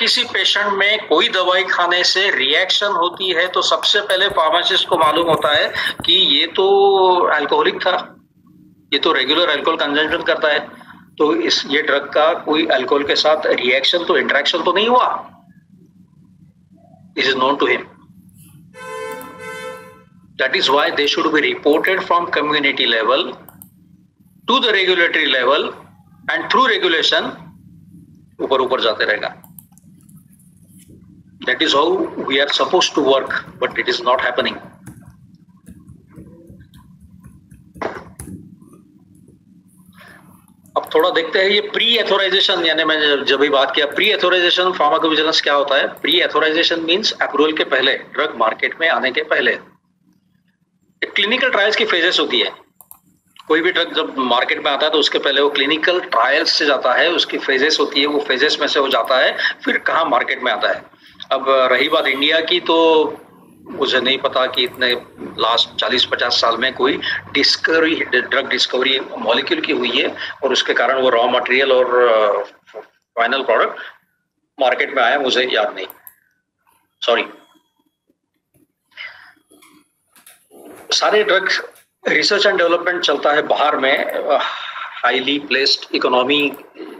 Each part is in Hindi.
किसी पेशेंट में कोई दवाई खाने से रिएक्शन होती है तो सबसे पहले फार्मासिस्ट को मालूम होता है कि ये तो अल्कोहलिक था, ये तो रेगुलर अल्कोहल कंजम्पशन करता है, तो ये ड्रग का कोई अल्कोहल के साथ रिएक्शन तो इंटरेक्शन तो नहीं हुआ. This is known to him. That is why they should be reported from community level to the regulatory level, and through regulation ऊपर जाते रहेगा. That is how we are supposed to work, but it is not happening. अब थोड़ा देखते हैं ये प्री एथोराइजेशन, यानी मैं जब भी बात किया प्री एथोराइजेशन फार्माकोविजिलेंस क्या होता है. प्री एथोराइजेशन मींस अप्रूवल के पहले, ड्रग मार्केट में आने के पहले. क्लिनिकल ट्रायल्स की फेजेस होती है. कोई भी ड्रग जब मार्केट में आता है तो उसके पहले वो क्लिनिकल ट्रायल्स से जाता है, उसकी फेजेस होती है, वो फेजेस में से वो जाता है, फिर कहाँ मार्केट में आता है. अब रही बात इंडिया की, तो मुझे नहीं पता कि इतने लास्ट 40-50 साल में कोई डिस्कवरी, ड्रग डिस्कवरी मॉलिक्यूल की हुई है और उसके कारण वो रॉ मटेरियल और फाइनल प्रोडक्ट मार्केट में आया, मुझे याद नहीं, सॉरी. सारे ड्रग रिसर्च एंड डेवलपमेंट चलता है बाहर में. हाईली प्लेस्ड इकोनॉमी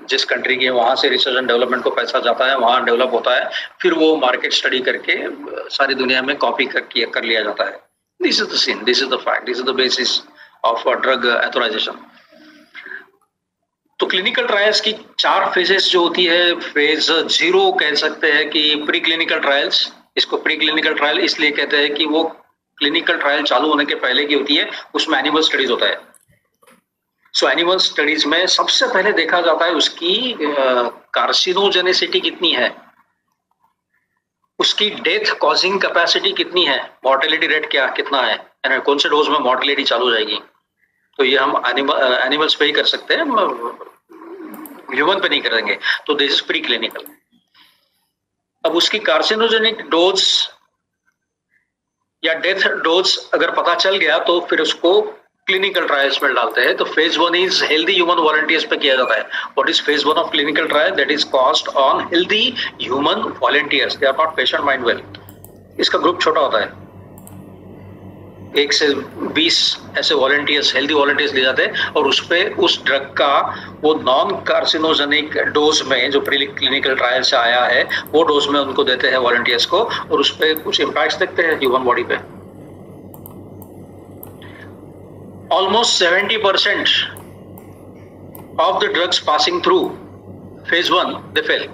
जिस कंट्री की है वहां से रिसर्च एंड डेवलपमेंट को पैसा जाता है, वहां डेवलप होता है, फिर वो मार्केट स्टडी करके सारी दुनिया में कॉपी कर लिया जाता है. This is the scene, this is the fact, this is the basis of drug authorisation. तो क्लिनिकल ट्रायल्स की 4 फेजेस जो होती है, फेज 0 कह सकते हैं कि प्री क्लिनिकल ट्रायल्स. इसको प्री क्लिनिकल ट्रायल इसलिए कहते हैं कि वो क्लिनिकल ट्रायल चालू होने के पहले की होती है, उसमें एनिमल स्टडीज होता है. सो एनिमल स्टडीज में सबसे पहले देखा जाता है उसकी कार्सिनोजेनेसिटी कितनी है, उसकी डेथ कॉजिंग कैपेसिटी कितनी है, मॉर्टेलिटी रेट कितना है, यानी कौन से डोज में मॉर्टेलिटी चालू हो जाएगी. तो ये हम एनिमल्स पे ही कर सकते हैं, ह्यूमन पे नहीं करेंगे. तो दिस इज प्री क्लिनिकल. अब उसकी कार्सिनोजेनिक डोज या डेथ डोज अगर पता चल गया तो फिर उसको क्लिनिकल ट्रायल्स में डालते हैं. तो phase 1 is healthy human volunteers पे किया जाता है. What is phase 1 of clinical trial? That is cost on healthy human volunteers. They are not patient mind well. इसका ग्रुप छोटा होता है, 1 से 20 ऐसे वॉलंटियर्स, हेल्दी वॉलंटियर्स ले जाते हैं और उस पे उस ड्रग का वो नॉन कार्सिनोजेनिक डोज में जो प्री क्लिनिकल ट्रायल से आया है वो डोज में उनको देते हैं वॉलंटियर्स को, और उस पे कुछ इम्पैक्ट्स देखते हैं ह्यूमन बॉडी पे. Almost 70% of the drugs passing through phase 1 they fail.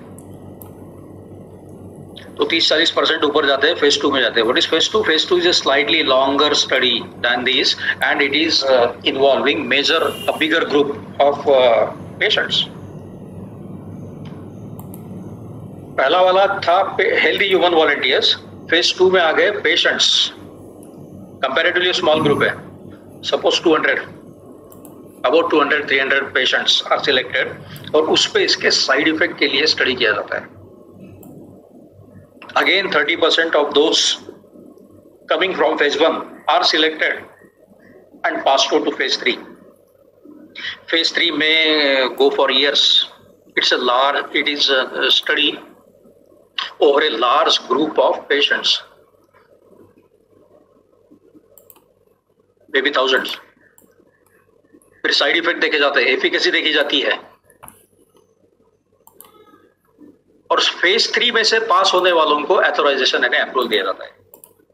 तो 30-40% ऊपर जाते हैं, phase 2 में जाते हैं. What is phase 2? Phase 2 is a slightly longer study than this, and it is involving a bigger group of patients. पहला वाला था healthy human volunteers. phase 2 में आ गए patients. Comparatively small group है. Suppose 200, about 200-300 patients are selected, और उस पे इसके साइड इफेक्ट के लिए स्टडी किया जाता है. Again 30% of those coming from phase 1 are selected and passed on to phase 3. Phase 3 may go for years. It is a study over a large group of patients. May be thousands. फिर साइड इफेक्ट देखे जाते हैं, एफिकेसी देखी जाती है, और फेज 3 में से पास होने वालों को एथोराइजेशन यानी अप्रूवल दिया जाता है.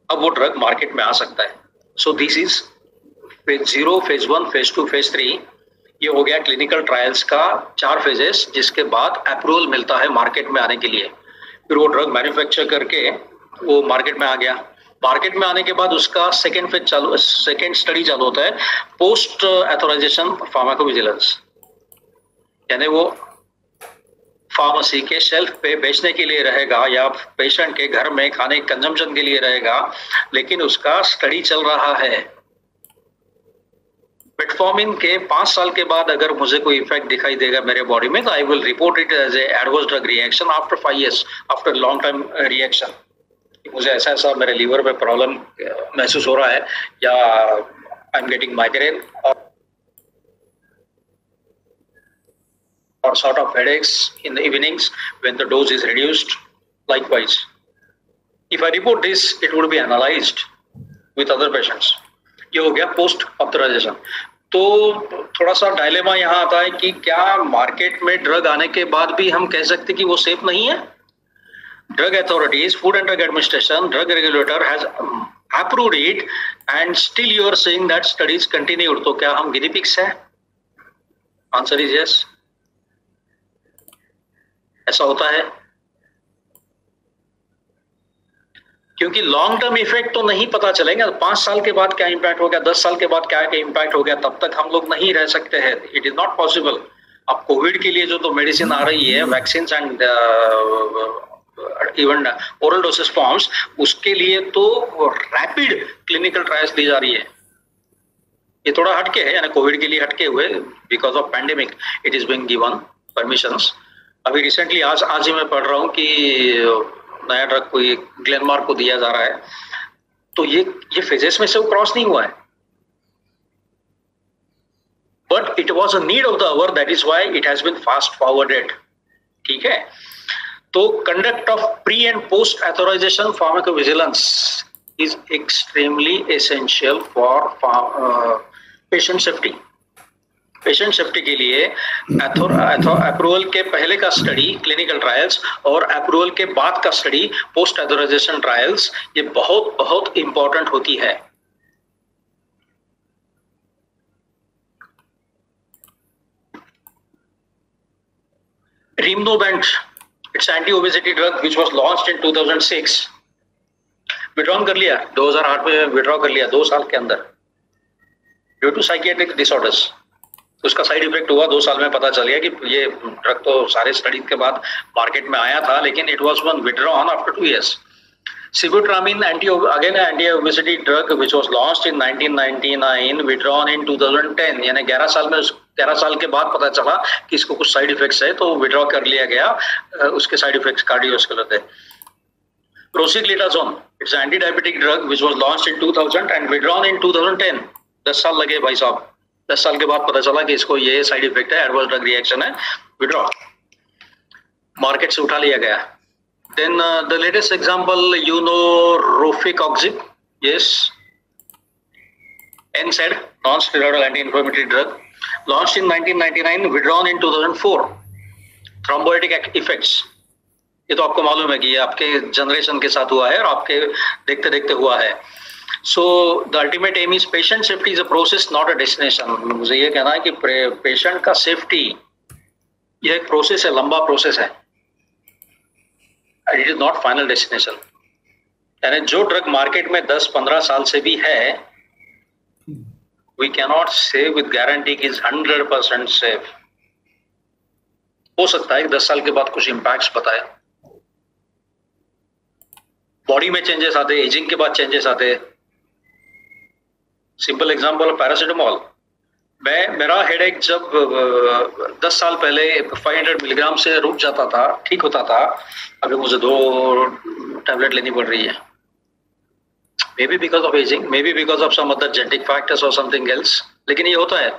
अब वो ड्रग मार्केट में आ सकता है. So this is phase 0, phase 1, phase 2, phase 3. ये हो गया क्लिनिकल ट्रायल्स का 4 फेजेस, जिसके बाद अप्रूवल मिलता है मार्केट में आने के लिए. फिर वो ड्रग मैन्युफैक्चर करके वो मार्केट में आ गया. मार्केट में आने के बाद उसका सेकेंड स्टडी चालू होता है, पोस्ट एथोराइजेशन फार्माकोविजिलेंस. यानी वो फार्मेसी के शेल्फ पे बेचने के लिए रहेगा या पेशेंट के घर में खाने कंजम्पशन के लिए रहेगा, लेकिन उसका स्टडी चल रहा है. मेटफॉर्मिन के 5 साल के बाद अगर मुझे कोई इफेक्ट दिखाई देगा मेरे बॉडी में, तो I will report it as a adverse drug reaction after 5 years, after long time reaction. मुझे ऐसा मेरे लीवर में प्रॉब्लम महसूस हो रहा है, या I am getting migraine, or sort of headaches in the evenings when the dose is reduced. Likewise, if I report this, it would be analyzed with other patients. ये हो गया पोस्ट ऑथराइजेशन. तो थोड़ा सा डायलेमा यहाँ आता है कि क्या मार्केट में ड्रग आने के बाद भी हम कह सकते कि वो सेफ नहीं है? Drug authorities, food and drug administration, drug regulator has approved it and still you are saying that studies continued. तो क्या हम गिनी पिग्स हैं? Answer is yes. ऐसा होता है क्योंकि लॉन्ग टर्म इफेक्ट तो नहीं पता चलेगा. 5 साल के बाद क्या इम्पैक्ट हो गया, 10 साल के बाद क्या इम्पैक्ट हो गया, तब तक हम लोग नहीं रह सकते हैं. It is not possible. अब कोविड के लिए जो तो मेडिसिन आ रही है, vaccine and even oral dosage forms, उसके लिए तो रैपिड क्लिनिकल ट्रायल्स दी जा रही है. ये थोड़ा हटके है, यानी कोविड के लिए हटके हुए, because of pandemic it is being given permissions. अभी रिसेंटली आज ही मैं पढ़ रहा हूँ कि नया ड्रग कोई ग्लेनमार्क को दिया जा रहा है. तो ये फेजेस में से वो क्रॉस नहीं हुआ है, but it was a need of the hour, that is why it has been fast forwarded. ठीक है. तो conduct of pre and post authorisation pharmacovigilance is extremely essential for patient safety. Patient safety के लिए अप्रूवल के पहले का स्टडी क्लिनिकल ट्रायल्स और अप्रूवल के बाद का स्टडी पोस्ट ऑथराइजेशन ट्रायल्स, ये बहुत बहुत इंपॉर्टेंट होती है. Rimnobent, it's anti-obesity drug which was launched in 2006. Withdrawn कर लिया 2008 में, विड्रॉ कर लिया 2 साल के अंदर ड्यू टू साइकियाट्रिक डिसऑर्डर्स. उसका साइड इफेक्ट हुआ 2 साल में, पता चल गया कि ये ड्रग तो सारे स्टडी के बाद मार्केट में आया था, लेकिन it was one withdrawn after 2 years. Sibutramine, again an anti-obesity drug which was launched in 1999, withdrawn in 2010. यानी 11 साल के बाद पता चला कि इसको कुछ साइड इफेक्ट्स है, तो विड्रॉ कर लिया गया. उसके साइड इफेक्ट्स कार्डियोवैस्कुलर थे. Rosiglitazone, it's an anti-diabetic drug which was launched in 2000 and withdrawn in 2010. 10 साल लगे भाई साहब. 10 साल के बाद पता चला कि इसको ये साइड इफेक्ट है, एडवर्स ड्रग रिएक्शन है, विड्रॉ. मार्केट से उठा लिया गया. Then the latest example, you know, Rofecoxib, yes, NSAID, non-steroidal anti-inflammatory drug, launched in 1999, withdrawn in 2004. Thrombolytic effects, ये तो आपको मालूम है कि ये आपके जनरेशन के साथ हुआ है और आपके देखते देखते हुआ है. So the ultimate aim is patient safety is a process, not a destination. मुझे ये कहना है कि पेशेंट का सेफ्टी ये एक प्रोसेस है, लंबा प्रोसेस है. It is not final destination. यानी जो ड्रग मार्केट में 10-15 साल से भी है, वी कैन नॉट से विद गारंटी कि इज 100% सेफ. हो सकता है 10 साल के बाद कुछ इंपैक्ट्स बताए, बॉडी में चेंजेस आते, एजिंग के बाद चेंजेस आते. Simple example paracetamol. मेरा हेडेक जब 10 साल पहले 500 मिलीग्राम से रुक जाता था, ठीक होता था, अभी मुझे 2 टैबलेट लेनी पड़ रही है. Maybe because of ageing, maybe because of some other genetic factors और समथिंग एल्स, लेकिन ये होता है.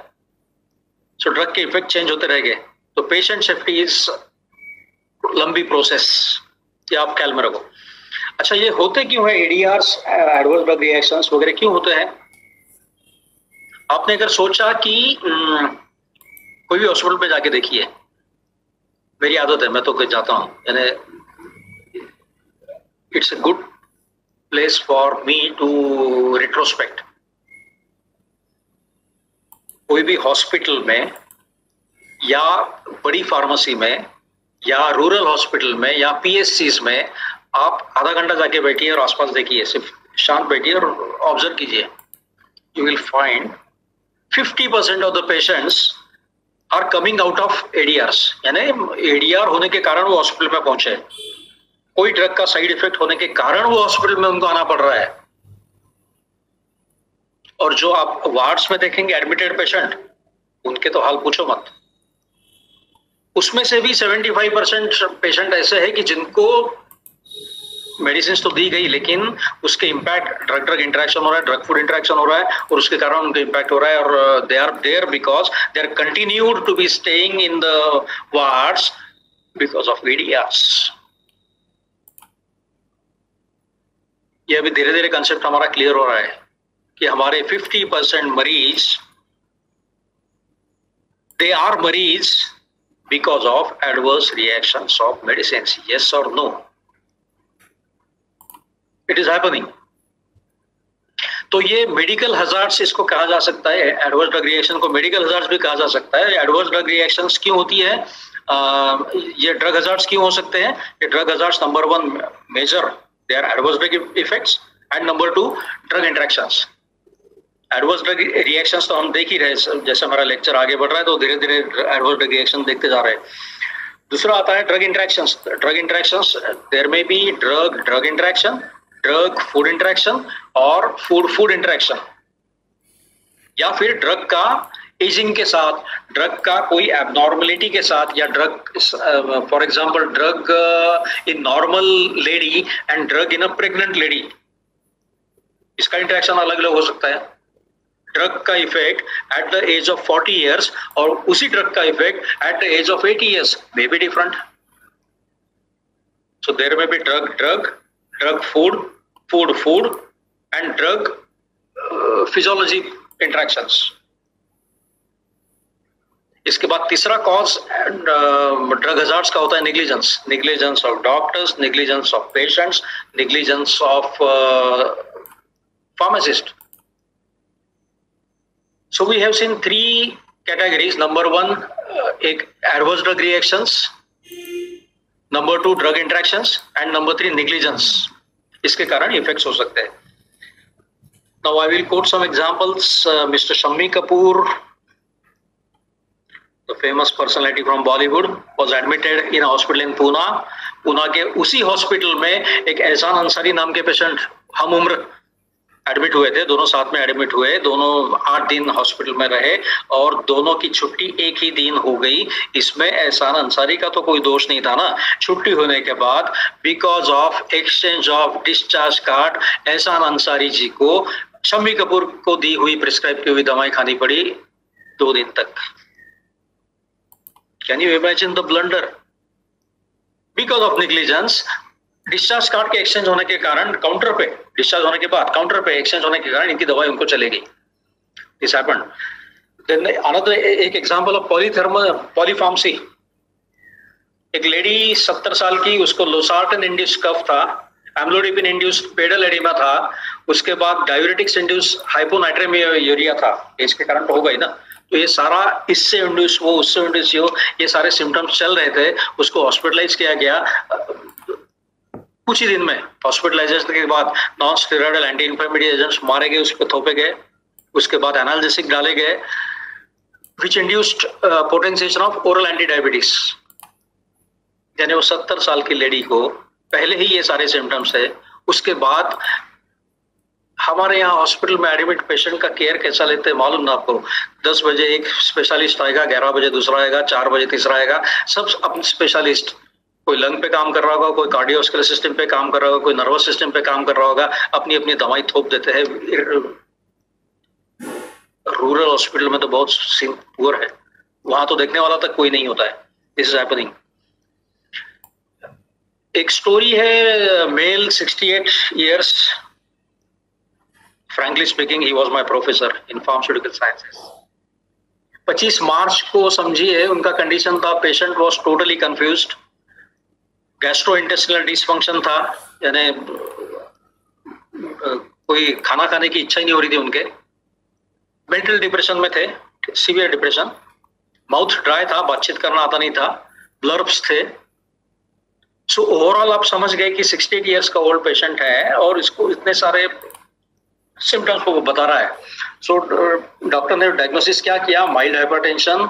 सो ड्रग के इफेक्ट चेंज होते रहेंगे. तो पेशेंट सेफ्टी इज लंबी प्रोसेस, ये आप ख्याल में रखो. अच्छा, ये होते क्यों है एडीआर्स, एडवर्स ड्रग रिएक्शंस वगैरह क्यों होते हैं? आपने अगर सोचा कि कोई भी हॉस्पिटल पे जाके देखिए, मेरी आदत है, मैं तो जाता हूँ, यानी it's a good place for me to retrospect. कोई भी हॉस्पिटल में या बड़ी फार्मेसी में या रूरल हॉस्पिटल में या पीएससीज में आप आधा घंटा जाके बैठिए और आसपास देखिए, सिर्फ शांत बैठिए और ऑब्जर्व कीजिए. You will find 50% of the patients are coming out of ADRs. यानी ADR होने के कारण वो हॉस्पिटल में पहुंचे, कोई ड्रग का साइड इफेक्ट होने के कारण वो हॉस्पिटल में उनको आना पड़ रहा है. और जो आप वार्ड्स में देखेंगे एडमिटेड पेशेंट, उनके तो हाल पूछो मत. उसमें से भी 75% पेशेंट ऐसे हैं कि जिनको मेडिसिन तो दी गई, लेकिन उसके इम्पैक्ट ड्रग ड्रग इंटरेक्शन हो रहा है, ड्रग फूड इंटरेक्शन हो रहा है, और उसके कारण उनका इम्पैक्ट हो रहा है, और they are there because they are continued to be staying in the wards because of VDRs। ये अभी धीरे धीरे कंसेप्ट हमारा क्लियर हो रहा है कि हमारे 50% मरीज दे आर मरीज because of adverse reactions of medicine. Yes और नो? It is happening. तो ये मेडिकल हजार्ड्स इसको कहा जा सकता है, एडवर्स ड्रग रिएक्शन को मेडिकल हजार्ड्स भी कहा जा सकता है। एडवर्स ड्रग रिएक्शंस क्यों होती है? ये ड्रग हजार्ड्स क्यों हो सकते हैं? ये drug hazards number 1 major they are adverse drug effects, and number 2 drug interactions. Adverse drug reactions तो हम देख ही रहे, जैसे हमारा लेक्चर आगे बढ़ रहा है तो धीरे धीरे एडवर्स ड्रग रिएक्शन देखते जा रहे हैं। दूसरा आता है drug interactions. Drug interactions there may be drug drug interaction, drug food interaction और फूड फूड इंटरेक्शन, या फिर ड्रग का एजिंग के साथ, ड्रग का कोई एबनॉर्मलिटी के साथ, या drug for example drug in normal lady and drug in a pregnant lady, इसका इंटरेक्शन अलग अलग हो सकता है। ड्रग का effect at the age of 40 years और उसी ड्रग का effect at the age of 80 years may be different. So there may be drug drug, drug food, food food and drug physiology interactions. इसके बाद तीसरा कॉज ड्रग हजार्ड्स का होता है negligence. Negligence of doctors, negligence of patients, negligence of pharmacist. So we have seen 3 categories. Number 1 एक adverse drug reactions, number 2 drug interactions and number 3 negligence. इसके कारण इफेक्ट्स हो सकते हैं। Now I will quote some examples. Mr. Shammi Kapoor, the famous personality from Bollywood, was admitted in a hospital in Pune. Pune के उसी हॉस्पिटल में एक एहसान अंसारी नाम के पेशेंट हम उम्र एडमिट हुए थे। दोनों साथ में एडमिट हुए, दोनों 8 दिन हॉस्पिटल में रहे और दोनों की छुट्टी एक ही दिन हो गई। इसमें एहसान अंसारी का तो कोई दोष नहीं था ना। छुट्टी होने के बाद because of exchange of discharge card एहसान अंसारी जी को शम्मी कपूर को दी हुई प्रिस्क्राइब की हुई दवाएं खानी पड़ी 2 दिन तक। Can you imagine the blunder? Because of negligence, discharge card के एक्सचेंज होने के कारण काउंटर पे, डिस्चार्ज होने के बाद काउंटर पे एक्सचेंज होने के कारण इनकी दवाई उनको चलेगी। This happened. देन अनदर एक एग्जांपल ऑफ पॉलीफार्मेसी। एक लेडी 70 साल की, उसको लोसार्टन इंड्यूस्ड कफ था, एम्लोडिपिन इंड्यूस्ड पेडल एडिमा था, उसके बाद डाययूरेटिक्स इंड्यूस्ड हाइपोनाइट्रेमियूरिया था। एज के कारण तो होगा ही ना। तो ये सारा इससे इंड्यूस हो, उससे इंड्यूस हो, ये सारे सिम्टम्स चल रहे थे। उसको हॉस्पिटलाइज किया गया। कुछ ही दिन में हॉस्पिटलाइजेशन के बाद non steroidal anti inflammatory agents मारे गए, उस पर थोपे गए। उसके बाद एनाल्जेसिक डाले गए which induced potentiation of oral anti diabetes. यानी वो 70 साल की लेडी को पहले ही ये सारे सिम्टम्स है। उसके बाद हमारे यहाँ हॉस्पिटल में एडमिट पेशेंट का केयर कैसा लेते हैं मालूम ना आपको? 10 बजे एक स्पेशलिस्ट आएगा, 11 बजे दूसरा आएगा, 4 बजे तीसरा आएगा, सब अपने स्पेशलिस्ट। कोई लंग पे काम कर रहा होगा, कोई कार्डियोवास्कुलर सिस्टम पे काम कर रहा होगा, कोई नर्वस सिस्टम पे काम कर रहा होगा, अपनी अपनी दवाई थोप देते हैं। रूरल हॉस्पिटल में तो बहुत पुअर है, वहां तो देखने वाला तक कोई नहीं होता है। This is happening. एक स्टोरी है, mail 68 years, frankly speaking he was my professor in pharmaceutical sciences। 25 मार्च को समझिए उनका कंडीशन था, patient was totally confused, gastrointestinal dysfunction था, यानी कोई खाना खाने की इच्छा ही नहीं हो रही थी उनके। मेंटल डिप्रेशन में थे, सीवियर डिप्रेशन, माउथ ड्राई था, बातचीत करना आता नहीं था, ब्लर्ब्स थे। सो ओवरऑल आप समझ गए कि 68 years का ओल्ड पेशेंट है और इसको इतने सारे सिम्टम्स को वो बता रहा है। सो डॉक्टर ने डायग्नोसिस क्या किया? Mild hypertension,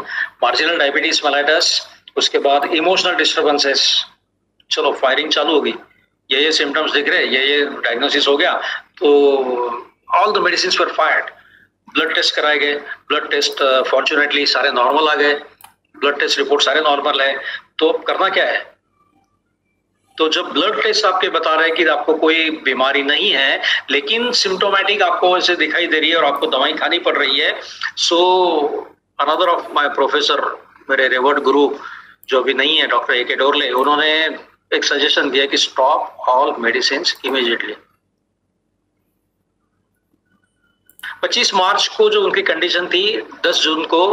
marginal diabetes mellitus, उसके बाद इमोशनल डिस्टर्बेंसेस। चलो फायरिंग चालू होगी, ये सिम्टम्स दिख रहे, ये डायग्नोसिस हो गया, तो all the medicines were fired. Blood test कराए गए, ब्लड टेस्ट फॉर्चुनेटली सारे नॉर्मल आ गए, ब्लड टेस्ट रिपोर्ट सारे नॉर्मल है। तो करना क्या है? तो जब ब्लड टेस्ट आपके बता रहे हैं कि आपको कोई बीमारी नहीं है, लेकिन सिम्टोमेटिक आपको ऐसे दिखाई दे रही है और आपको दवाई खानी पड़ रही है, so another of my professor, मेरे रेवर्ड गुरु जो अभी नहीं है, डॉक्टर ए.के. डोरले, उन्होंने एक सजेशन दिया कि स्टॉप ऑल मेडिसिन इमीडिएटली। 25 मार्च को जो उनकी कंडीशन थी, 10 जून को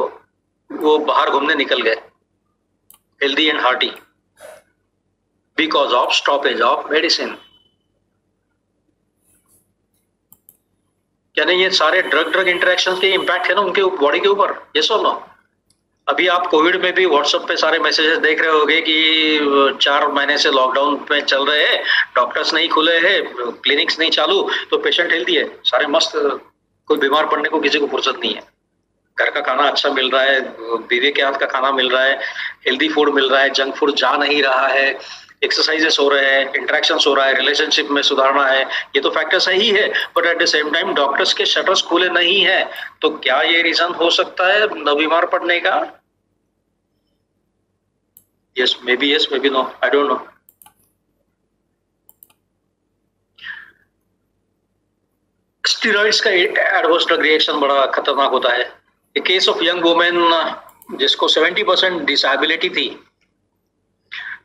वो बाहर घूमने निकल गए, healthy and hearty, because of stoppage of medicine. यानी ये सारे ड्रग इंटरेक्शन के इम्पैक्ट है ना उनके बॉडी के ऊपर, ये सो नो। अभी आप कोविड में भी व्हाट्सएप पे सारे मैसेजेस देख रहे होंगे कि 4 महीने से लॉकडाउन में चल रहे हैं, डॉक्टर्स नहीं खुले हैं, क्लिनिक्स नहीं चालू, तो पेशेंट हेल्दी है, सारे मस्त, कोई बीमार पड़ने को किसी को फुर्सत नहीं है। घर का खाना अच्छा मिल रहा है, बीवी के हाथ का खाना मिल रहा है, हेल्दी फूड मिल रहा है, जंक फूड जा नहीं रहा है, एक्सरसाइजेस हो रहे हैं, इंटरेक्शंस हो रहा है, रिलेशनशिप में सुधारना है, ये तो फैक्टर सही है। But at the same time doctors के शटर्स खुले नहीं है, तो क्या ये रीजन हो सकता है न बीमार पड़ने का? Yes maybe no, I don't know. Steroids का एडवर्स ड्रग रिएक्शन बड़ा खतरनाक होता है। A case of young women जिसको 70% डिसेबिलिटी थी,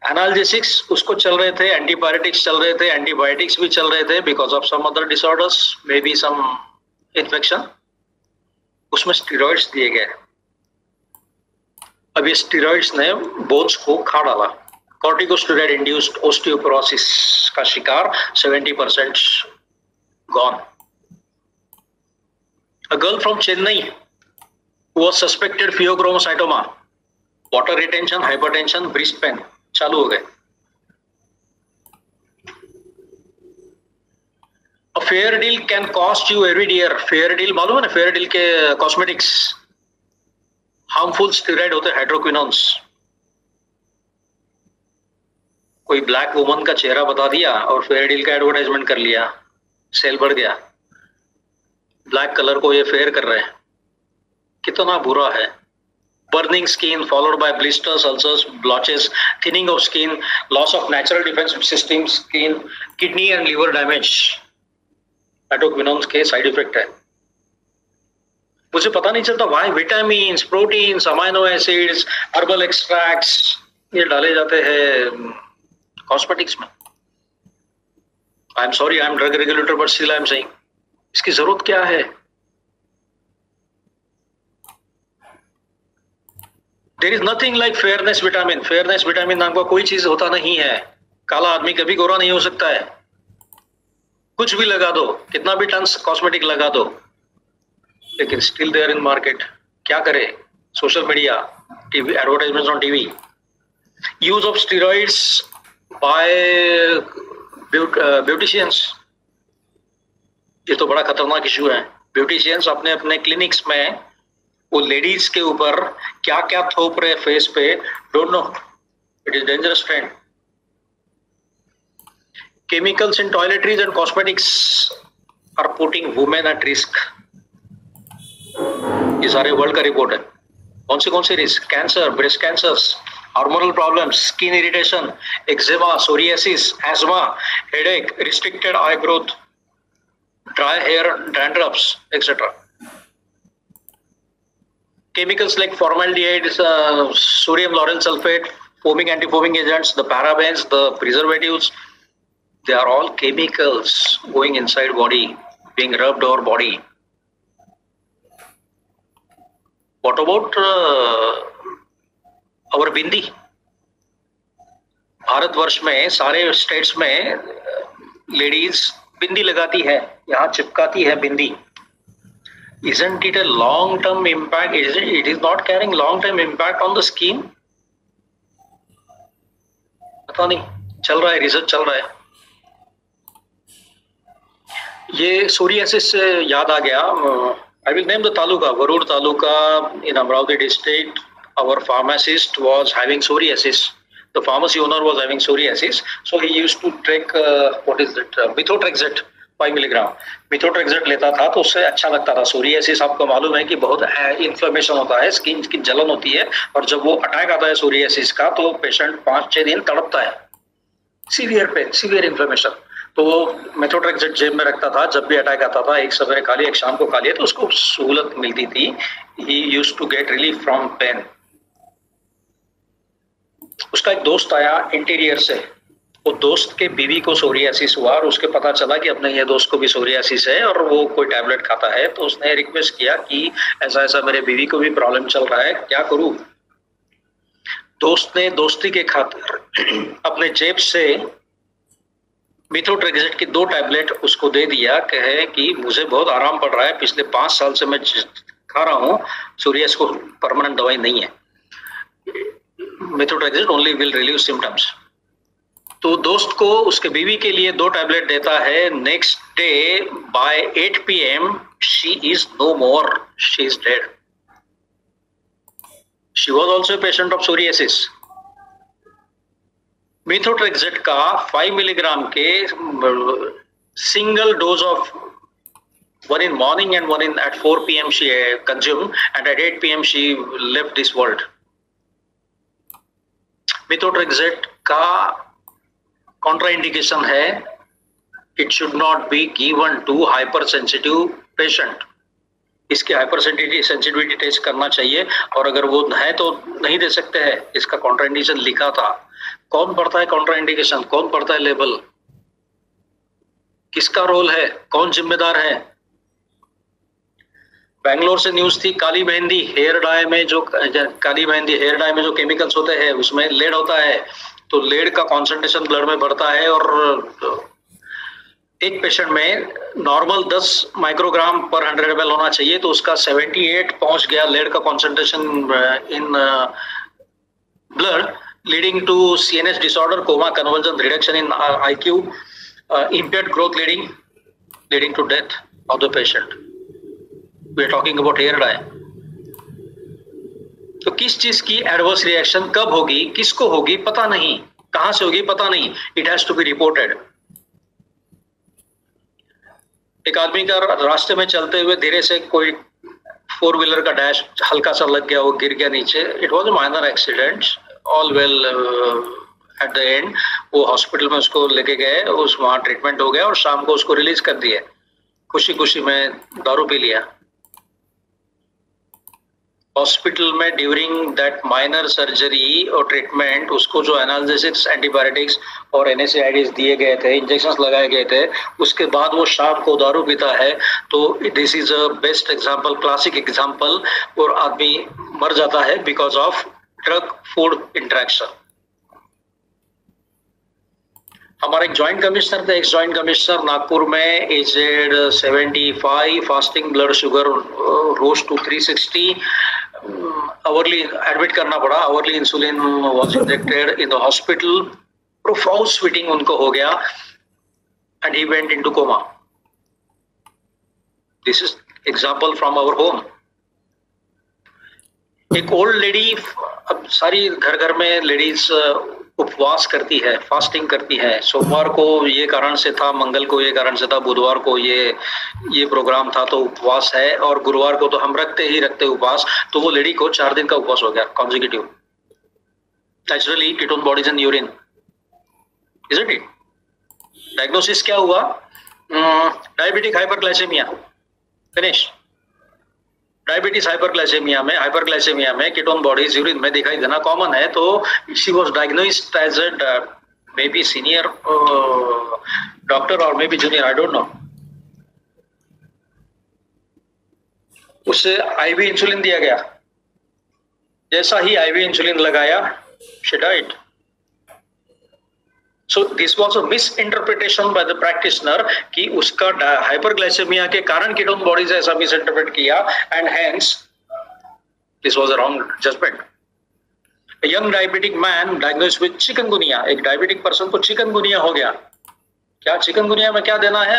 एनाल्जेसिक्स उसको चल रहे थे, एंटीबायोटिक्स चल रहे थे, एंटीबायोटिक्स भी चल रहे थे because of some other disorders, maybe some infection, उसमें स्टीरॉइड्स दिए गए। अब ये स्टीरॉइड्स ने बोन्स को खा डाला। कॉर्टिकोस्टेरॉइड इंड्यूस्ड ओस्टियोपोरोसिस का शिकार 70% gone. A girl from Chennai who was suspected pheochromocytoma, water retention, hypertension, breast pain चालू हो गए। A fair deal can cost you every year। Fair deal मालूम है ना, फेयर डील के कॉस्मेटिक्स हार्मफुल स्टेरॉइड होते हैं, हाइड्रोक्विनोन्स। कोई ब्लैक वुमन का चेहरा बता दिया और फेयर डील का एडवर्टाइजमेंट कर लिया, सेल बढ़ गया। ब्लैक कलर को ये फेयर कर रहे हैं, कितना बुरा है। Burning skin followed by blisters, ulcers, blotches, thinning of skin, loss of natural defence system, skin, kidney and liver damage, hydroquinones के साइड इफेक्ट है। मुझे पता नहीं चलता why vitamins, proteins, amino acids, herbal extracts ये डाले जाते हैं कॉस्मेटिक्स में। I am sorry, I am drug regulator, but still I am saying इसकी जरूरत क्या है? There is nothing like fairness vitamin. Fairness vitamin नाम का कोई चीज होता नहीं है। काला आदमी कभी गोरा नहीं हो सकता है। कुछ भी लगा दो, कितना भी टन कॉस्मेटिक लगा दो, लेकिन स्टिल देयर इन मार्केट। क्या करे? Social media, TV, advertisements on TV, use of steroids by beauticians, ये तो बड़ा खतरनाक इशू है। ब्यूटिशियंस अपने अपने क्लिनिक्स में वो लेडीज के ऊपर क्या क्या थोप रहे फेस पे, don't know, it is dangerous friend. Chemicals in toiletries and cosmetics are putting women at risk. ये सारे वर्ल्ड का रिपोर्ट है। कौन से risk? Cancer, breast cancers, hormonal problems, skin irritation, eczema, psoriasis, asthma, headache, restricted eye growth, dry hair, dandruffs, etc. Chemicals like formaldehyde, sodium lauryl sulfate, foaming anti-foaming agents, the parabens, the preservatives, they are all chemicals going inside body, being rubbed over body. What about our bindi? Bharatvarsh में सारे स्टेट्स में लेडीज बिंदी लगाती है, यहाँ चिपकाती है बिंदी। Isn't it a long-term impact? It is not carrying long-term impact on the skin? पता नहीं, चल रहा है, रिसर्च चल रहा है। ये सोरियासिस से याद आ गया। I will name the taluka, Varur taluka in Amravati district. Our pharmacist was having psoriasis. The pharmacy owner was having psoriasis, so he used to take methotrexate 5 milligram. methotrexate लेता था तो उससे अच्छा लगता था। सोरियासिस आपको मालूम है कि बहुत इन्फ्लेमेशन होता है, स्किन की जलन होती है, और जब वो अटैक आता है सोरियासिस का तो पेशेंट 5-6 दिन तड़पता है। Severe pain, severe inflammation. तो वो मेथोट्रेक्सेट जेब में रखता था, जब भी अटैक आता था, एक सवेरे खा लिया, एक शाम को खा लिया, तो उसको सहूलत मिलती थी। He used to get relief from pain. उसका एक दोस्त आया इंटीरियर से, वो दोस्त के बीवी को सोरियासिस हुआ और उसके पता चला कि अपने ये दोस्त को भी सोरियासिस है और वो कोई टैबलेट खाता है, तो उसने रिक्वेस्ट किया कि ऐसा ऐसा मेरे बीवी को भी प्रॉब्लम चल रहा है, क्या करूं। दोस्त ने दोस्ती के खातिर अपने जेब से मेथोट्रेक्सेट की 2 टैबलेट उसको दे दिया, कहे कि मुझे बहुत आराम पड़ रहा है, पिछले 5 साल से मैं खा रहा हूँ, सोरियासिस को परमानेंट दवाई नहीं है, methotrexate only will relieve symptoms. तो दोस्त को उसके बीवी के लिए 2 टैबलेट देता है। Next day by 8 PM she is no more, she is dead. She was also a patient of psoriasis। Methotrexate का 5 मिलीग्राम के single dose of 1 in morning and 1 at 4 PM she consumed, and at 8 PM she left this world। Methotrexate का कॉन्ट्राइंडिकेशन है, it should not be given to hyper sensitive patient. इसके हाइपर सेंसिटिविटी टेस्ट करना चाहिए, और अगर वो है तो नहीं दे सकते हैं। इसका कॉन्ट्राइंडिकेशन लिखा था। कौन पढ़ता है कॉन्ट्राइंडिकेशन, कौन पढ़ता है लेबल, किसका रोल है, कौन जिम्मेदार है। बेंगलोर से न्यूज थी, काली मेहंदी हेयर डाई में जो केमिकल्स होते हैं उसमें लेड होता है, तो लेड का कॉन्सेंट्रेशन ब्लड में बढ़ता है, और एक पेशेंट में नॉर्मल 10 माइक्रोग्राम पर 100 ml होना चाहिए, तो उसका 78 पहुंच गया लेड का concentration in blood, leading to CNS disorder, coma, convulsion, reduction in IQ, impaired growth leading to death of the patient। We are talking about hair dye। तो किस चीज की एडवर्स रिएक्शन कब होगी, किसको होगी पता नहीं, कहां से होगी पता नहीं, it has to be reported. एक आदमी का रास्ते में चलते हुए धीरे से कोई 4 व्हीलर का डैश हल्का सा लग गया, वो गिर गया नीचे। It was a minor accident, all well at the end. वो हॉस्पिटल में उसको लेके गए, वहां ट्रीटमेंट हो गया और शाम को उसको रिलीज कर दिए। खुशी खुशी में दारू पी लिया हॉस्पिटल में। ड्यूरिंग दैट माइनर सर्जरी और ट्रीटमेंट उसको जो एनाल्जेसिक्स, एंटीबायोटिक्स और NSAIDs दिए गए थे, इंजेक्शन लगाए गए थे, उसके बाद वो शाम को दारू पीता है। तो this is a best example, classic example, और आदमी मर जाता है because of drug food interaction. हमारे एक ज्वाइंट कमिश्नर थे, एक्स ज्वाइंट कमिश्नर नागपुर में, aged 75, fasting blood sugar rose to 360, hourly admit करना पड़ा, hourly insulin was injected in the hospital, profound sweating उनको हो गया, and he went into coma. This is example from our home. एक ओल्ड लेडी, अब सारी घर घर में लेडीज उपवास करती है, फास्टिंग करती है। सोमवार को ये कारण से था, मंगल को ये कारण से था, बुधवार को ये प्रोग्राम था, तो उपवास है, और गुरुवार को तो हम रखते उपवास। तो वो लेडी को 4 दिन का उपवास हो गया consecutive. Naturally ketone bodies in urine, isn't it? Diagnosis क्या हुआ? Diabetic hyperglycaemia, finish. Diabetes hyperglycaemia में कीटोन बॉडीज यूरिन में दिखाई देना कॉमन है। तो she was diagnosed as a maybe senior doctor और maybe junior, I don't know. उसे IV इंसुलिन दिया गया, जैसा ही IV इंसुलिन लगाया शी डाइड। So this was a misinterpretation by the practitioner कि उसका हाइपरग्लाइसेमिया के कारण कीटोन बॉडीज ऐसा मिसइंटरप्रेट किया, and hence this was a wrong judgement. A young diabetic man diagnosed with chikungunya, एक डायबिटिक पर्सन को चिकनगुनिया हो गया। क्या चिकनगुनिया में क्या देना है?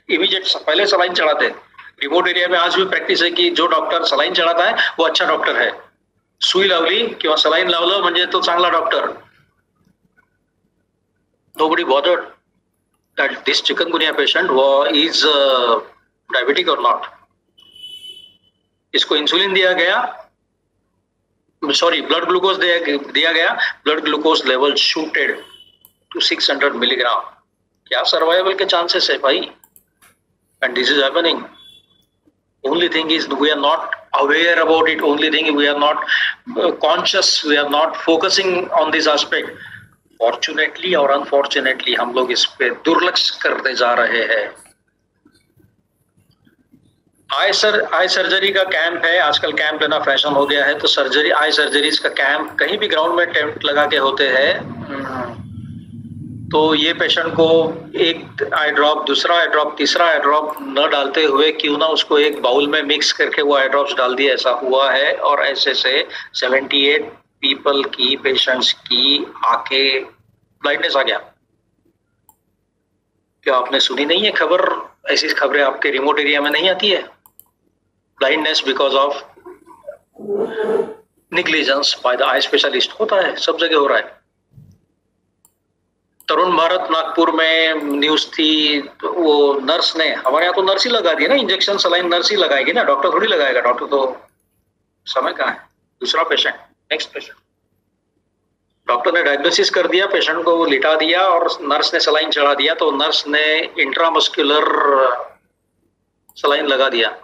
इमीडिएट पहले सलाइन चढ़ाते। रिमोट एरिया में आज भी प्रॅक्टिस आहे की जो डॉक्टर सलाइन चढाता है वो अच्छा डॉक्टर है। सुई लावली किंवा सलाइन लावलं म्हणजे तो चांगला doctor. Nobody bothered that this chikungunya patient is diabetic or not. इसको इंसुलिन दिया गया, सॉरी ब्लड ग्लूकोज दिया गया, blood glucose level shooted to 600 milligram. क्या सर्वाइवल के चांसेस है भाई? And this is happening. Only thing is we are not aware about it. Only thing we are not conscious. We are not focusing on this aspect. Fortunately और unfortunately हम लोग इस पे दुर्लक्ष्य करते जा रहे हैं. आई सर्जरी का कैंप है आजकल. कैंप लेना फैशन हो गया है. तो सर्जरी, आई सर्जरीज का कैंप कहीं भी ग्राउंड में टेंट लगा के होते हैं. तो ये पेशेंट को एक आई ड्रॉप, दूसरा आई ड्रॉप, तीसरा आई ड्रॉप न डालते हुए क्यों ना उसको एक बाउल में मिक्स करके वो आई ड्रॉप्स डाल दिए. ऐसा हुआ है. और ऐसे से 78 पीपल की, पेशेंट्स की आंखें ब्लाइंडनेस आ गया. क्या आपने सुनी नहीं है खबर? ऐसी खबरें आपके रिमोट एरिया में नहीं आती है? Blindness because of negligence by the eye specialist. होता है, सब जगह हो रहा है. तरुण भारत नागपुर में न्यूज थी. तो वो नर्स ने, हमारे यहाँ तो नर्स ही लगा दिया ना इंजेक्शन, सलाइन नर्स ही लगाएगी ना, डॉक्टर थोड़ी लगाएगा. डॉक्टर तो समय कहाँ है. दूसरा पेशेंट, नेक्स्ट पेशेंट. डॉक्टर ने डायग्नोसिस कर दिया, पेशेंट को लिटा दिया और नर्स ने सलाइन चढ़ा दिया. तो नर्स ने इंट्रामस्कुलर सलाइन लगा दिया.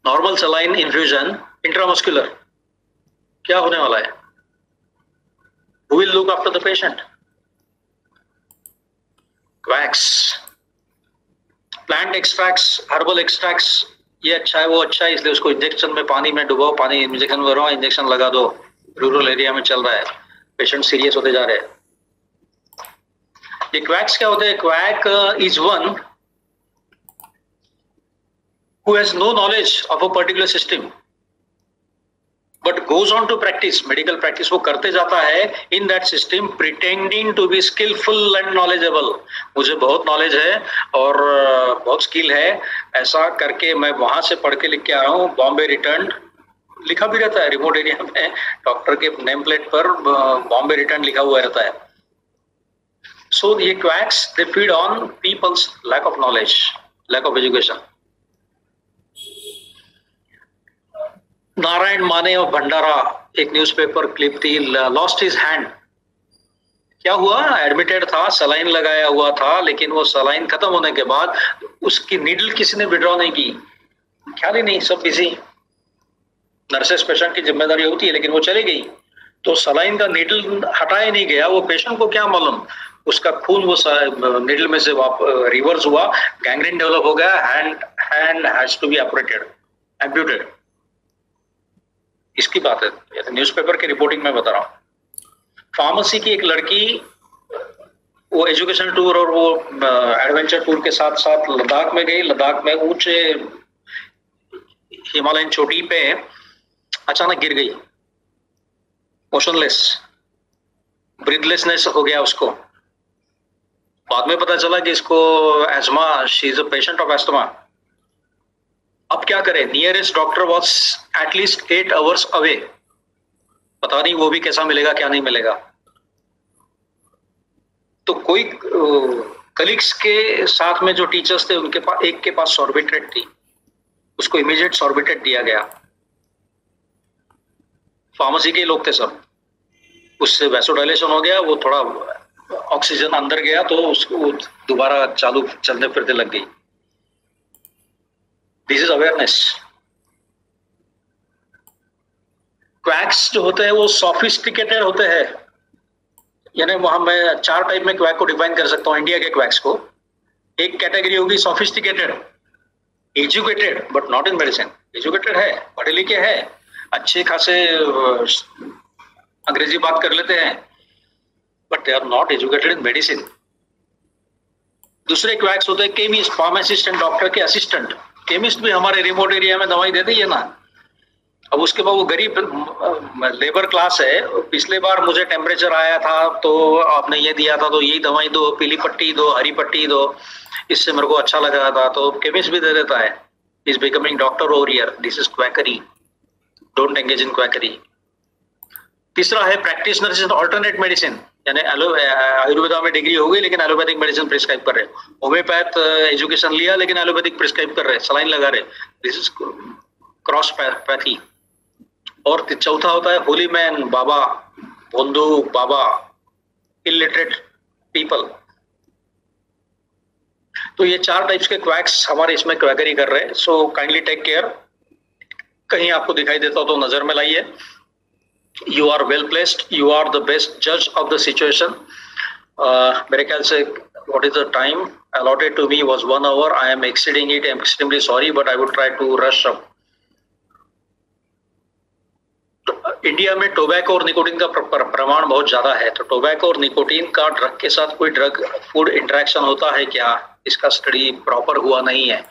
Normal saline infusion, intramuscular. क्या होने वाला है? Who will look after the patient? Quacks, plant extracts, herbal extracts. ये अच्छा है, वो अच्छा है, इसलिए उसको इंजेक्शन में, पानी में डुबाओ, पानी इंजेक्शन में भरो, इंजेक्शन लगा दो. रूरल एरिया में चल रहा है. पेशेंट सीरियस होते जा रहे हैं. ये क्वैक्स क्या होते हैं? Quack is one who has no knowledge of a particular system but goes on to practice medical practice. वो करते जाता है in that system pretending to be skillful and knowledgeable. मुझे बहुत नॉलेज है और बहुत स्किल है, ऐसा करके मैं वहां से पढ़ के लिख के आया हूँ. बॉम्बे रिटर्न लिखा भी रहता है रिमोट एरिया में. डॉक्टर के नेम प्लेट पर बॉम्बे रिटर्न लिखा हुआ रहता है. So ये quacks they feed on people's lack of knowledge, lack of education. Narayan माने और भंडारा, एक न्यूज़पेपर क्लिप थी. Lost his hand. क्या हुआ? एडमिटेड था, सलाइन लगाया हुआ था, लेकिन वो सलाइन खत्म होने के बाद उसकी नीडल किसी ने विड्रॉ नहीं की. ख्याल ही नहीं, सब बिजी. नर्सेस पेशेंट की जिम्मेदारी होती है, लेकिन वो चली गई. तो सलाइन का नीडल हटाया नहीं गया. वो पेशेंट को क्या मालूम, उसका खून वो नीडल में से रिवर्स हुआ, गैंग्रीन डेवलप हो गया. Hand has to be operated, amputated. इसकी बात है, न्यूज़पेपर की रिपोर्टिंग में बता रहा हूँ. फार्मेसी की एक लड़की, वो एजुकेशन टूर और वो एडवेंचर टूर के साथ साथ लद्दाख में गई. लद्दाख में ऊंचे हिमालयन चोटी पे अचानक गिर गई. मोशनलेस, ब्रीथलेसनेस हो गया उसको. बाद में पता चला कि इसको asthma, she is a patient of asthma. अब क्या करें? Nearest doctor was at least 8 hours away. पता नहीं वो भी कैसा मिलेगा, क्या नहीं मिलेगा. तो कोई कलीग्स के साथ में जो टीचर्स थे, उनके पास, एक के पास सॉर्बिट्रेट थी, उसको इमीडिएट सॉर्बिट्रेट दिया गया. फार्मेसी के लोग थे सब. उससे वैसोडाइलेशन हो गया, वो थोड़ा ऑक्सीजन अंदर गया तो उसको दोबारा चालू चलने फिरने लग गई. This is awareness. क्वैक्स जो होते हैं वो सोफिस्टिकेटेड होते हैं. यानी वहां मैं 4 टाइप में क्वैक को डिफाइन कर सकता हूँ इंडिया के क्वैक्स को. एक कैटेगरी होगी sophisticated, educated but not in medicine. Educated है, पढ़े लिखे है, अच्छे खासे अंग्रेजी बात कर लेते हैं, but they are not educated in medicine. दूसरे क्वैक्स होते हैं केमिस्ट, फार्मासिस्ट एंड डॉक्टर के असिस्टेंट. केमिस्ट भी हमारे रिमोट एरिया में दवाई देते ही है ना. अब उसके बाद वो गरीब लेबर क्लास है. पिछले बार मुझे टेम्परेचर आया था तो आपने ये दिया था, तो यही दवाई दो, पीली पट्टी दो, हरी पट्टी दो, इससे मेरे को अच्छा लग रहा था, तो केमिस्ट भी दे देता है. Is becoming doctor over here. This is quackery. Don't engage in quackery. तीसरा है प्रैक्टिशनर्स इन ऑल्टरनेट मेडिसिन. यानी आयुर्वेदा में डिग्री हो गई लेकिन एलोपैथिक मेडिसिन प्रिस्क्राइब कर रहे. होम्योपैथ एजुकेशन लिया लेकिन एलोपैथिक प्रिस्क्राइब कर रहे, सलाइन लगा रहे. This is cross pathy. और चौथा होता है होली मैन, बाबा, भोंदू बाबा, इलिटरेट पीपल। तो ये 4 टाइप्स के क्वैक्स हमारे इसमें क्वैकरी कर रहे हैं। So kindly take care. कहीं आपको दिखाई देता हो तो नजर में लाइए। You are well placed, you are the best जज ऑफ द सिचुएशन। मेरे ख्याल से what is the time allotted to me was 1 hour. I am exceeding it. I am extremely sorry, but I would try to rush up. India में टोबैको और निकोटीन का प्रमाण बहुत ज्यादा है, तो टोबैको और निकोटीन का ड्रग के साथ कोई ड्रग फूड इंटरेक्शन होता है क्या, इसका स्टडी प्रॉपर हुआ नहीं है।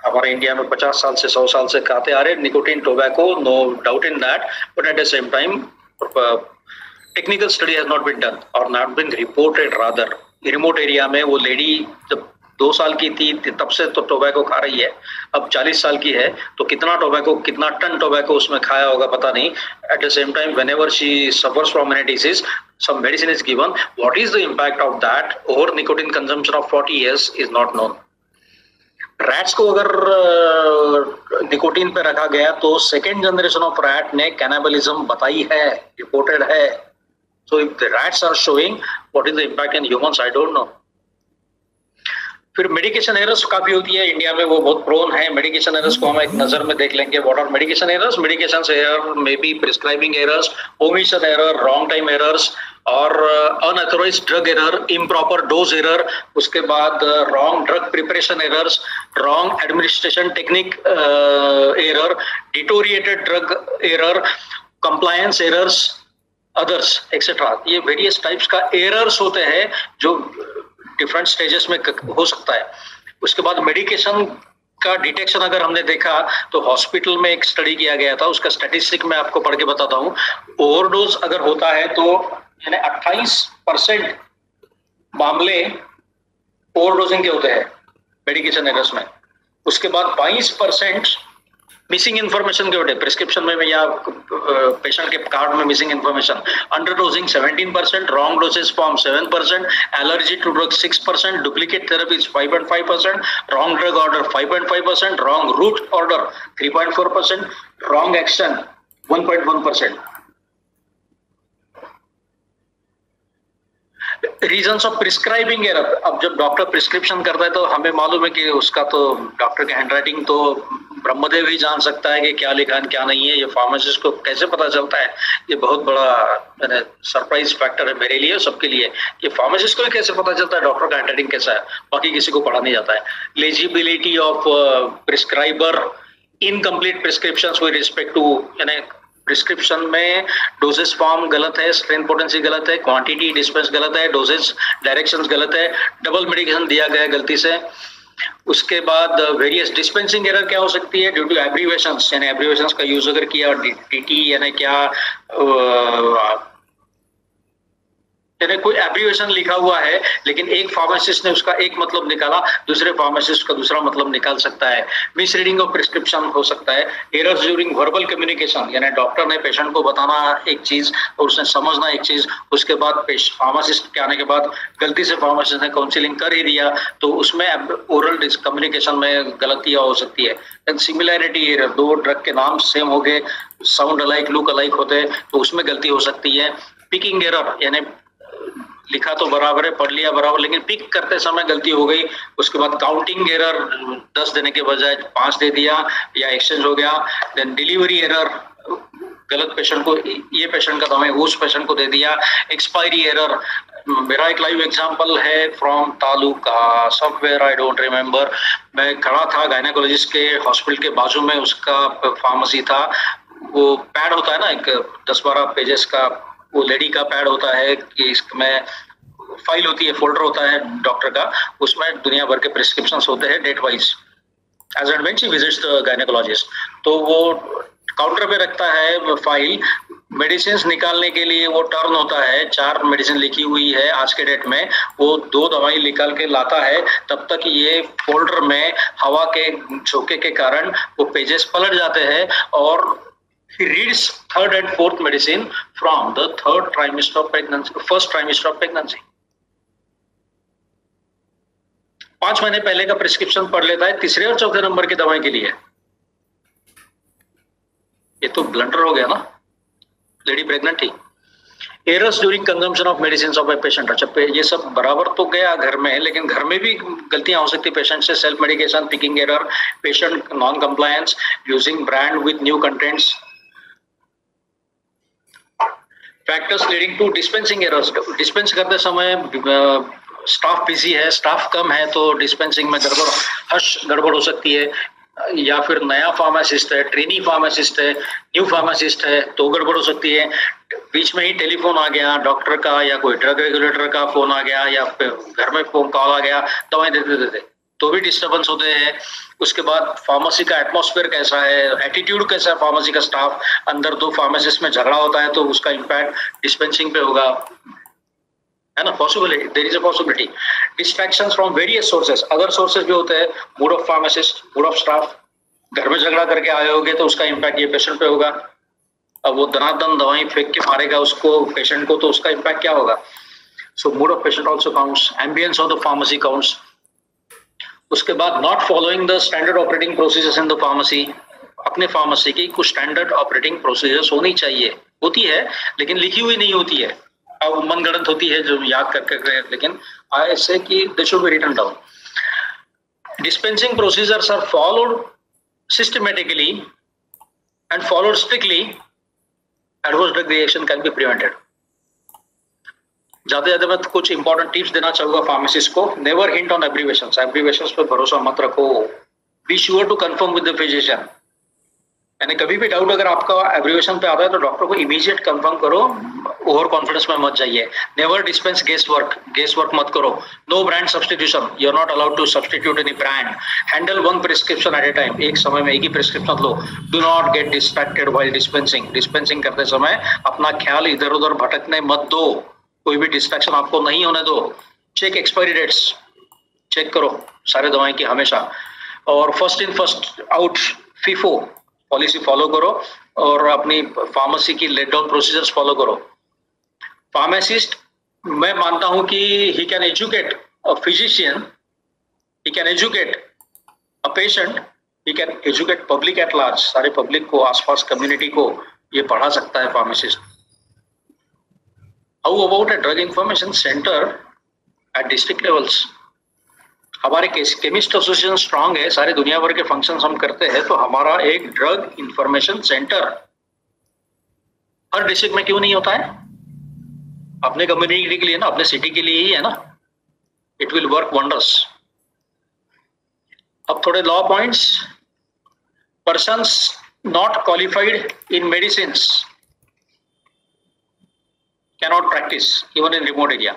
हमारे इंडिया में 50 साल से 100 साल से खाते आ रहे nicotine tobacco, no doubt in that, but at the same time technical study has not been done और not been reported. Rather remote area में वो लेडी जब 2 साल की थी तब से तो टोबैको खा रही है, अब 40 साल की है, तो कितना टोबैको, कितना टन टोबैको उसमें खाया होगा पता नहीं। Eight the same time whenever she suffers from any disease, some medicine is given, what is the impact of that over nicotine consumption of 40 years is not known. Rats को अगर निकोटीन पे रखा गया तो सेकेंड जनरेशन ऑफ रैट ने कैनाबलिज्म बताई है, रिपोर्टेड है। So if the rats are showing what is the impact in humans, I don't know. फिर मेडिकेशन एरर्स काफी होती है इंडिया में, वो बहुत प्रोन है। मेडिकेशन एरर्स को हम एक नजर में देख लेंगे। What are medication errors? Medication error may be prescribing errors, omission error, wrong time errors और unauthorised drug error, improper dose error, उसके बाद wrong drug preparation errors, wrong administration technique error, deteriorated drug error, compliance errors, others etcetera. ये वेरियस टाइप्स का एरर्स होते हैं जो डिफरेंट स्टेजेस में हो सकता है। उसके बाद मेडिकेशन का डिटेक्शन अगर हमने देखा तो हॉस्पिटल में एक स्टडी किया गया था, उसका स्टैटिस्टिक मैं आपको पढ़ के बताता हूँ। ओवरडोज अगर होता है तो यानी 28% मामले ओवरडोजिंग के होते हैं मेडिकेशन एरर्स में। उसके बाद 22% मिसिंग इन्फॉर्मेशन के होते हैं, प्रिस्क्रिप्शन में या पेशेंट के कार्ड में missing information. Under dosing 17%, wrong dosage form 7%, allergy to drug 6%, duplicate therapies 5.5%, wrong drug order 5.5%, wrong route order 3.4%, wrong action 1.1%। Reasons of prescribing error, अब जब डॉक्टर प्रिस्क्रिप्शन करता है तो हमें मालूम है कि उसका तो डॉक्टर की हैंडराइटिंग तो ब्रह्मदेव ही जान सकता है कि क्या लिखा है क्या नहीं है। ये फार्मासिस्ट को कैसे पता चलता है? ये बहुत बड़ा सरप्राइज फैक्टर है मेरे लिए, सबके लिए, कि फार्मासिस्ट को ही कैसे पता चलता है डॉक्टर का हैंडराइटिंग कैसा है, बाकी किसी को पढ़ा नहीं जाता है। Legibility of prescriber, incomplete prescriptions with respect to, यानी प्रिस्क्रिप्शन में डोजेस फॉर्म गलत है, स्ट्रेन पोटेंसी गलत है, क्वांटिटी डिस्पेंस गलत है, डोजेस डायरेक्शंस गलत है, डबल मेडिकेशन दिया गया है गलती से। उसके बाद वेरियस डिस्पेंसिंग एरर क्या हो सकती है? ड्यू टू एब्रीवेशंस, यानी एब्रीवेशंस का यूज अगर किया, डीटी यानी क्या, यानी कोई एब्रीवेशन लिखा हुआ है लेकिन एक फार्मासिस्ट ने उसका एक मतलब निकाला, दूसरे फार्मासिस्ट का दूसरा मतलब निकाल सकता है। मिस रीडिंग ऑफ प्रिस्क्रिप्शन हो सकता है। एरर्स ड्यूरिंग वर्बल कम्युनिकेशन, यानी डॉक्टर ने पेशेंट को बताना एक चीज और उसने समझना एक चीज, उसके बाद फार्मासिस्ट के आने के बाद गलती से फार्मासिस्ट ने काउंसलिंग कर ही दिया तो उसमें ओरल कम्युनिकेशन में गलतियां हो सकती है। एंड सिमिलैरिटी एरर, दो ड्रग के नाम सेम हो गए, साउंड अलाइक, लुक अलाइक होते हैं तो उसमें गलती हो सकती है। पिकिंग एरर, यानी लिखा तो बराबर है, पढ़ लिया बराबर, लेकिन पिक करते समय गलती हो गई। उसके बाद काउंटिंग एरर, 10 देने के बजाय 5 दे दिया या एक्सचेंज हो गया। देन डिलीवरी एरर, गलत पेशेंट को, ये पेशेंट का दवा उस पेशेंट को दे दिया। एक्सपायरी एरर, मेरा एक लाइव एग्जांपल है from taluka software, I don't remember. मैं खड़ा था गायनेकोलॉजिस्ट के हॉस्पिटल के बाजू में, उसका फार्मेसी था। वो पैड होता है ना एक 10-12 पेजेस का, वो लेडी का पैड होता है कि इसमें फाइल होती है, फोल्डर होता है डॉक्टर का, उसमें दुनिया भर के प्रिस्क्रिप्शंस होते हैं date wise age and when she visits the gynaecologist. तो वो काउंटर पे रखता है फाइल, मेडिसिन निकालने के लिए वो टर्न होता है, 4 मेडिसिन लिखी हुई है आज के डेट में, वो 2 दवाई निकाल के लाता है, तब तक ये फोल्डर में हवा के झोंके के कारण वो पेजेस पलट जाते हैं और he reads 3rd and 4th medicine from the 3rd trimester of pregnancy, 1st trimester of pregnancy। 5 महीने पहले का प्रिस्क्रिप्शन पढ़ लेता है 3रे और 4थे नंबर की दवाई के लिए। ये तो ब्लंडर हो गया ना, लेडी प्रेग्नेंट थी। Errors during consumption of medicine of a patient. अच्छा, ये सब बराबर तो गया घर में, लेकिन घर में भी गलतियां हो सकती है पेशेंट से। Self medication, picking error, patient non compliance, using brand with new contents, factors leading to dispensing errors. Dispense करते समय स्टाफ बिजी है, स्टाफ कम है, तो डिस्पेंसिंग में गड़बड़ हो सकती है। या फिर नया फार्मासिस्ट है, ट्रेनी फार्मासिस्ट है, न्यू फार्मासिस्ट है, तो गड़बड़ हो सकती है। बीच में ही टेलीफोन आ गया डॉक्टर का, या कोई ड्रग रेगुलेटर का फोन आ गया, या घर में फोन कॉल आ गया, दवाएं देते देते तो भी डिस्टर्बेंस होते हैं। उसके बाद फार्मेसी का एटमॉस्फेयर कैसा है, एटीट्यूड कैसा है फार्मेसी का स्टाफ, अंदर दो फार्मासिस्ट में झगड़ा होता है तो उसका इम्पैक्ट डिस्पेंसिंग पे होगा, है ना। Possibility, there is a possibility. Distractions from various sources, other sources भी होते हैं, mood of pharmacist, mood of staff. घर में झगड़ा करके आए होंगे तो उसका इम्पैक्ट ये पेशेंट पे होगा। अब वो दनादन दवाई फेंक के मारेगा उसको, पेशेंट को, तो उसका इम्पैक्ट क्या होगा। So mood of patient also counts, ambience of the pharmacy counts. उसके बाद not following the standard operating procedures in the pharmacy. अपने फार्मेसी की कुछ स्टैंडर्ड ऑपरेटिंग प्रोसीजर्स होनी चाहिए, होती है लेकिन लिखी हुई नहीं होती है, अब मनगढ़ंत होती है जो याद करके, लेकिन ऐसे कि they should be written down. Dispensing procedures are followed systematically and followed strictly, adverse drug reaction can be prevented. ज्यादा ज्यादा मैं कुछ इंपॉर्टेंट टिप्स देना चाहूंगा फार्मासिस्ट को। Never hint on abbreviations, abbreviations पे भरोसा मत रखो। Be sure to confirm with the physician, यानी कभी भी डाउट अगर आपका एब्रीवेशन पे आता है तो डॉक्टर को इमीडिएट कंफर्म करो, ओवर कॉन्फिडेंस में मत जाइए। नेवर डिस्पेंस गेस वर्क मत करो। No brand substitution, you are not allowed to substitute any brand. Handle one prescription at a time, एक समय में एक ही प्रिस्क्रिप्शन लो। Do not get distracted while dispensing, dispensing करते समय अपना ख्याल इधर उधर भटकने मत दो, कोई भी डिस्ट्रैक्शन आपको नहीं होने दो। चेक एक्सपायरी डेट्स, चेक करो सारे दवाएं की हमेशा। और first in first out FIFO policy follow करो, और अपनी फार्मेसी की लेट डाउन प्रोसीजर्स फॉलो करो। फार्मासिस्ट, मैं मानता हूं कि he can educate a physician, he can educate a patient, he can educate public at large, सारे पब्लिक को, आसपास कम्युनिटी को ये पढ़ा सकता है pharmacist. How about a drug information centre at district levels. हमारे केमिस्ट एसोसिएशन स्ट्रांग है, सारे दुनिया भर के फंक्शंस हम करते हैं, तो हमारा एक ड्रग इंफॉर्मेशन सेंटर हर डिस्ट्रिक्ट में क्यों नहीं होता है। अपने कम्युनिटी के लिए ना, अपने सिटी के लिए ही है ना, इट विल वर्क वंडर्स। अब थोड़े law points. Persons not qualified in medicines cannot practice even in remote area.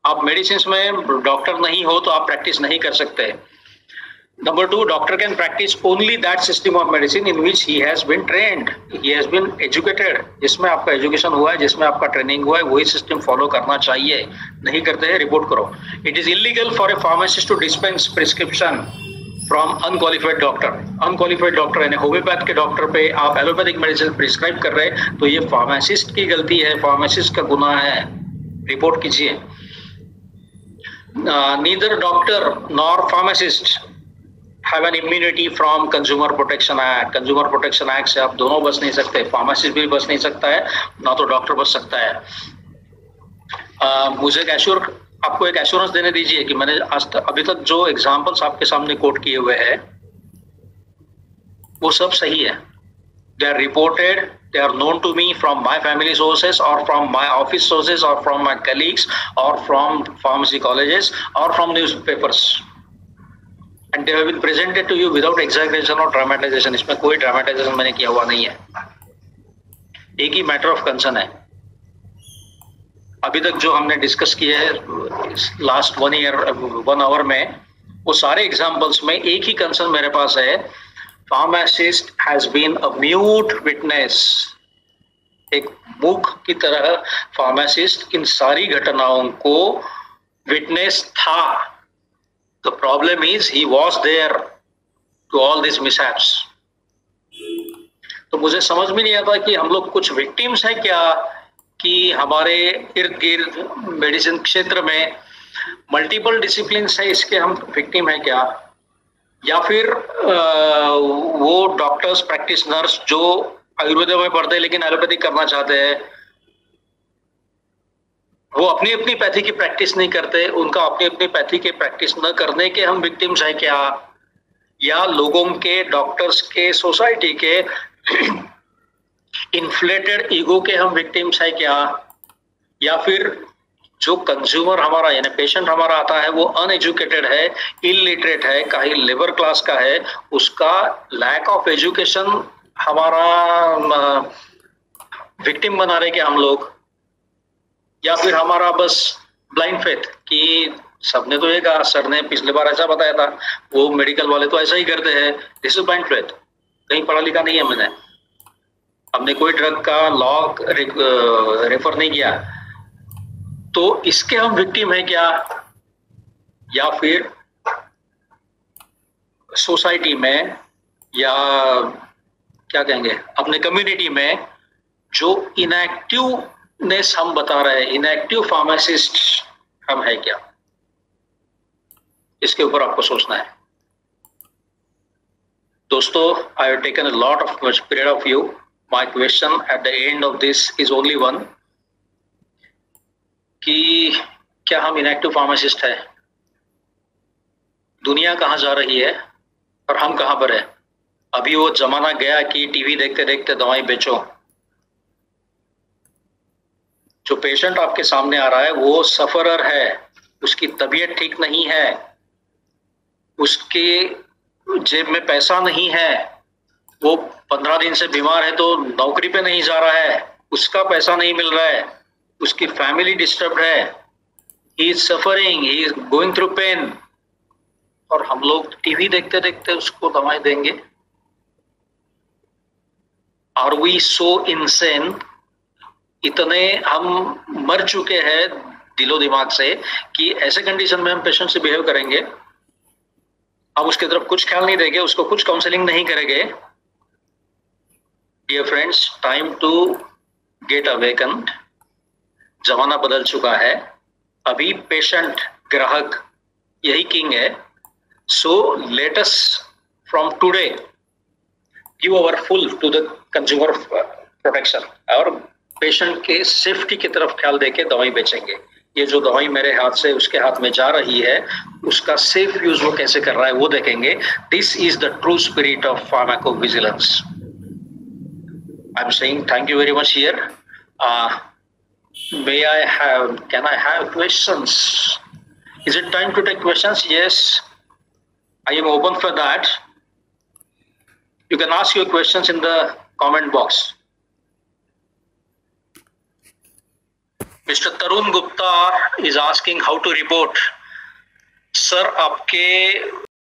आप मेडिसिन में डॉक्टर नहीं हो तो आप प्रैक्टिस नहीं कर सकते। Number 2, doctor can practice only that system of medicine in which he has been trained, he has been educated. जिसमें आपका एजुकेशन हुआ है, जिसमें आपका ट्रेनिंग हुआ है, वही सिस्टम फॉलो करना चाहिए। नहीं करते हैं, रिपोर्ट करो। It is illegal for a pharmacist to dispense prescription from unqualified doctor. Unqualified doctor यानी होम्योपैथ के डॉक्टर पे आप एलोपैथिक मेडिसिन प्रिस्क्राइब कर रहे हैं, तो ये फार्मासिस्ट की गलती है, फार्मासिस्ट का गुनाह है, रिपोर्ट कीजिए। neither doctor nor pharmacist have an immunity from Consumer Protection Act. Consumer Protection Act से आप दोनों बच नहीं सकते, फार्मासिस्ट भी बच नहीं सकता है, ना तो डॉक्टर बच सकता है। मुझे आपको एक एश्योरेंस देने दीजिए कि मैंने अभी तक जो एग्जाम्पल्स आपके सामने कोट किए हुए हैं वो सब सही है। They are reported, they are known to me from my family sources or from my office sources or from my colleagues or from pharmacy colleges or from newspapers. And they have been presented to you without exaggeration or dramatization. इसमें कोई dramatization मैंने किया हुआ नहीं है। एक ही मैटर ऑफ कंसर्न है। अभी तक जो हमने डिस्कस किया है लास्ट 1 आवर में, वो सारे एग्जाम्पल्स में एक ही कंसर्न मेरे पास है, pharmacist has been a mute witness. एक मूक की तरह फार्मासिस्ट इन सारी घटनाओं को विटनेस था। The problem is he was there to all this mishaps. तो मुझे समझ में नहीं आता कि हम लोग कुछ विक्टिम्स हैं क्या, कि हमारे इर्द गिर्द मेडिसिन क्षेत्र में मल्टीपल डिसिप्लिन है, इसके हम विक्टिम हैं क्या, या फिर वो डॉक्टर्स प्रैक्टिशनर्स जो आयुर्वेद में पढ़ते हैं लेकिन एलोपैथिक करना चाहते हैं, वो अपनी अपनी पैथी की प्रैक्टिस नहीं करते, उनका अपनी अपनी पैथी के प्रैक्टिस न करने के हम विक्टिम्स हैं क्या, या लोगों के, डॉक्टर्स के, सोसाइटी के इन्फ्लेटेड ईगो के हम विक्टिम्स हैं क्या, या फिर जो कंज्यूमर हमारा यानी पेशेंट हमारा आता है वो अनएजुकेटेड है, इलिटरेट है, कहीं लेबर क्लास का है, उसका लैक ऑफ एजुकेशन हमारा विक्टिम बना रहे क्या हम लोग, या फिर हमारा बस ब्लाइंड फेथ कि सबने तो ये कहा, सर ने पिछले बार ऐसा बताया था, वो मेडिकल वाले तो ऐसा ही करते हैं, दिस इज ब्लाइंड फेथ, कहीं पढ़ा लिखा नहीं है मैंने, हमने कोई ड्रग का लॉ रेफर नहीं किया, तो इसके हम विक्टिम है क्या, या फिर सोसाइटी में या क्या कहेंगे अपने कम्युनिटी में जो इनएक्टिवनेस हम बता रहे हैं, इनएक्टिव फार्मासिस्ट हम है क्या, इसके ऊपर आपको सोचना है दोस्तों. I have taken a lot of much period of you. My question at the end of this is only one, कि क्या हम इनएक्टिव फार्मासिस्ट है, दुनिया कहां जा रही है और हम कहां पर है. अभी वो जमाना गया कि टीवी देखते देखते दवाई बेचो. जो पेशेंट आपके सामने आ रहा है वो सफरर है, उसकी तबीयत ठीक नहीं है, उसके जेब में पैसा नहीं है, वो 15 दिन से बीमार है तो नौकरी पे नहीं जा रहा है, उसका पैसा नहीं मिल रहा है, उसकी फैमिली डिस्टर्ब है, he is suffering, he is going through pain, और हम लोग टीवी देखते देखते उसको दवाएं देंगे. आर वी सो इनसेन, इतने हम मर चुके हैं दिलो दिमाग से कि ऐसे कंडीशन में हम पेशेंट से बिहेव करेंगे, हम उसकी तरफ कुछ ख्याल नहीं देंगे, उसको कुछ काउंसलिंग नहीं करेंगे. Dear friends, time to get awakened. जमाना बदल चुका है, अभी पेशेंट ग्राहक यही किंग है. So let us from today give our full to the consumer protection, और पेशेंट के सेफ्टी की तरफ ख्याल देके दवाई बेचेंगे. ये जो दवाई मेरे हाथ से उसके हाथ में जा रही है उसका सेफ यूज वो कैसे कर रहा है वो देखेंगे. This is the true spirit of pharmacovigilance. I am saying thank you very much here. Can I have questions? Is it time to take questions? Yes, I am open for that. You can ask your questions in the comment box. Mr. Tarun Gupta is asking how to report. Sir, आपके